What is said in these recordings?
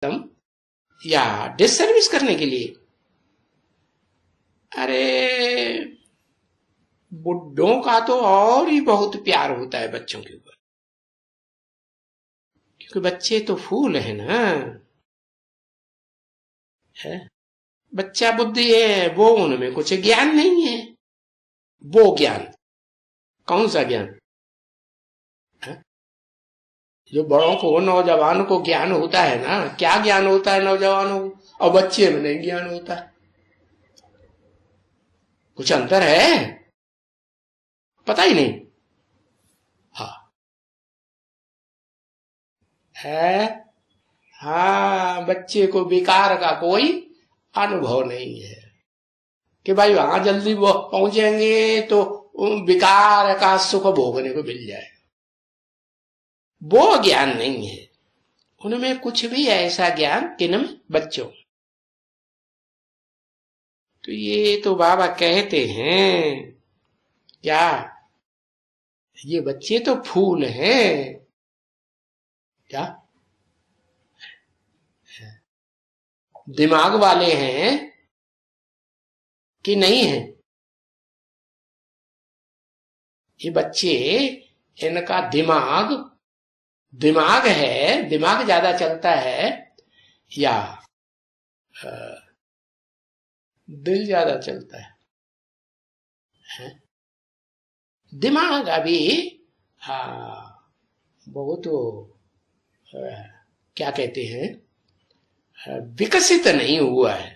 एकदम, या डिससर्विस करने के लिए। अरे बुड्ढों का तो और ही बहुत प्यार होता है बच्चों के ऊपर, क्योंकि बच्चे तो फूल है ना। है बच्चा बुद्धि है, वो उनमें कुछ ज्ञान नहीं है। वो ज्ञान कौन सा ज्ञान है? जो बड़ों को नौजवान को ज्ञान होता है ना, क्या ज्ञान होता है नौजवानों को, और बच्चे में नहीं ज्ञान होता है। कुछ अंतर है, पता ही नहीं। हाँ है। हाँ, बच्चे को विकार का कोई अनुभव नहीं है कि भाई वहां जल्दी वो पहुंचेंगे तो विकार का सुख भोगने को मिल जाए। वो ज्ञान नहीं है उनमें, कुछ भी ऐसा ज्ञान किन बच्चों। तो ये तो बाबा कहते हैं क्या, ये बच्चे तो फूल हैं क्या, दिमाग वाले हैं कि नहीं है ये बच्चे। इनका दिमाग दिमाग है, दिमाग ज्यादा चलता है या दिल ज्यादा चलता है? दिमाग अभी बहुत क्या कहते हैं, विकसित नहीं हुआ है।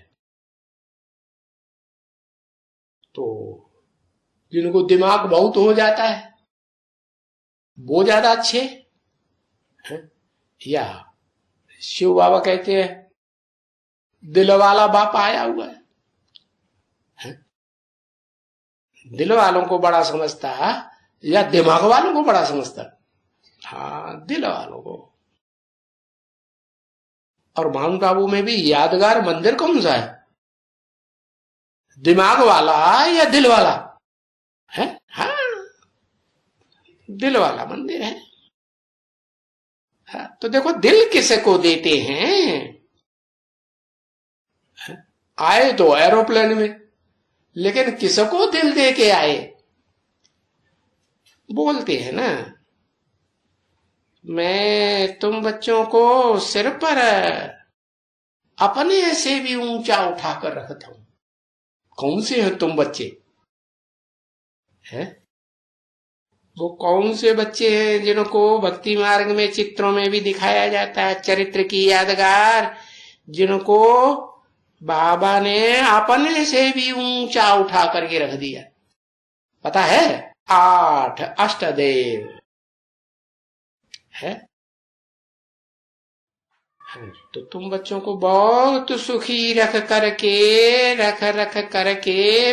तो जिनको दिमाग बहुत हो जाता है वो ज्यादा अच्छे हैं, या शिव बाबा कहते हैं दिल वाला बाप आया हुआ है? दिल वालों को बड़ा समझता या दिमाग वालों को बड़ा समझता? हाँ, दिल वालों को। और माउंट आबू में भी यादगार मंदिर कौन सा है, दिमाग वाला या दिल वाला है? हाँ, दिल वाला मंदिर है। हाँ, तो देखो दिल किसे को देते हैं। आए तो एरोप्लेन में, लेकिन किसको दिल दे के आए? बोलते हैं ना, मैं तुम बच्चों को सिर पर अपने से भी ऊंचा उठाकर रखता हूं। कौन से हैं तुम बच्चे? हैं वो कौन से बच्चे हैं जिनको भक्ति मार्ग में चित्रों में भी दिखाया जाता है, चरित्र की यादगार, जिनको बाबा ने अपने से भी ऊंचा उठा करके रख दिया। पता है, 8 अष्टदेव है। तो तुम बच्चों को बहुत सुखी रख करके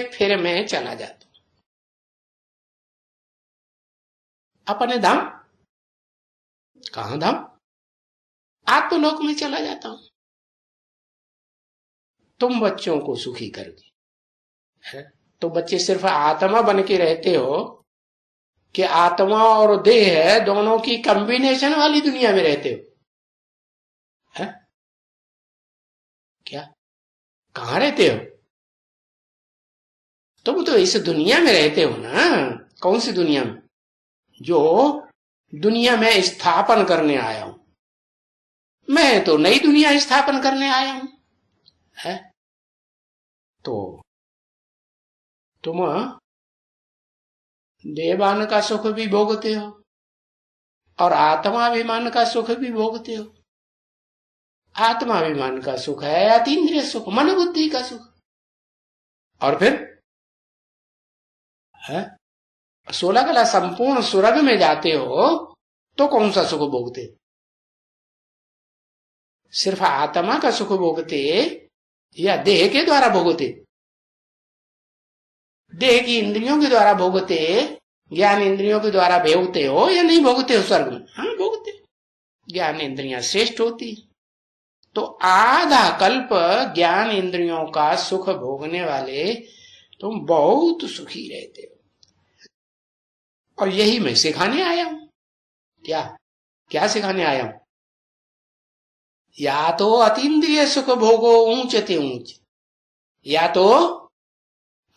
फिर मैं चला जाता हूं अपने धाम। कहां धाम? आत्मलोक में चला जाता हूं तुम बच्चों को सुखी करके। है तो बच्चे सिर्फ आत्मा बन के रहते हो कि आत्मा और देह दोनों की कॉम्बिनेशन वाली दुनिया में रहते हो? है क्या, कहां रहते हो? तुम तो इस दुनिया में रहते हो ना। कौन सी दुनिया में? जो दुनिया में स्थापन करने आया हूं। मैं तो नई दुनिया स्थापन करने आया हूं। है तो तुम देवान का सुख भी भोगते हो और आत्माभिमान का सुख भी भोगते हो। आत्माभिमान का सुख है अतीन्द्रिय सुख, मन बुद्धि का सुख। और फिर है 16 कला संपूर्ण स्वर्ग में जाते हो तो कौन सा सुख भोगते? सिर्फ आत्मा का सुख भोगते या देह के द्वारा भोगते? देह की इंद्रियों के द्वारा भोगते, ज्ञान इंद्रियों के द्वारा भोगते हो या नहीं भोगते हो स्वर्ग में? हाँ, भोगते। ज्ञान इंद्रियां श्रेष्ठ होती, तो आधा कल्प ज्ञान इंद्रियों का सुख भोगने वाले तुम बहुत सुखी रहते हो। और यही मैं सिखाने आया हूं। क्या क्या सिखाने आया हूं? या तो अतीन्द्रिय सुख भोगो ऊंचते ऊंच, या तो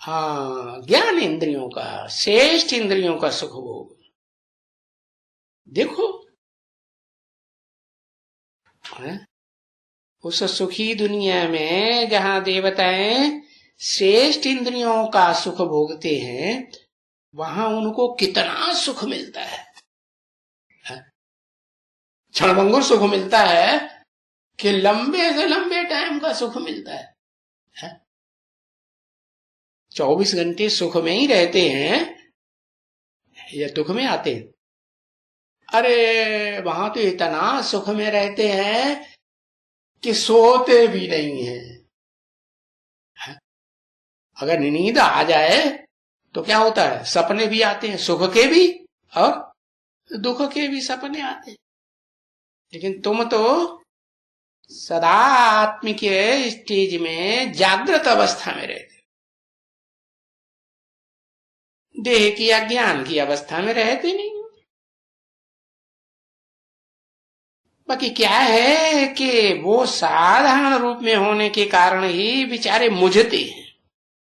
हाँ ज्ञान इंद्रियों का, श्रेष्ठ इंद्रियों का सुख भोग। देखो है? उस सुखी दुनिया में जहां देवताएं श्रेष्ठ इंद्रियों का सुख भोगते हैं, वहां उनको कितना सुख मिलता है, क्षणभंगुर सुख मिलता है कि लंबे से लंबे टाइम का सुख मिलता है। 24 घंटे सुख में ही रहते हैं या दुख में आते हैं? अरे वहां तो इतना सुख में रहते हैं कि सोते भी नहीं है। अगर नींद आ जाए तो क्या होता है, सपने भी आते हैं, सुख के भी और दुख के भी सपने आते हैं। लेकिन तुम तो सदा आत्मिक स्टेज में जागृत अवस्था में रहते, देह की अज्ञान की अवस्था में रहते नहीं। बाकी क्या है कि वो साधारण रूप में होने के कारण ही बेचारे मुझते हैं।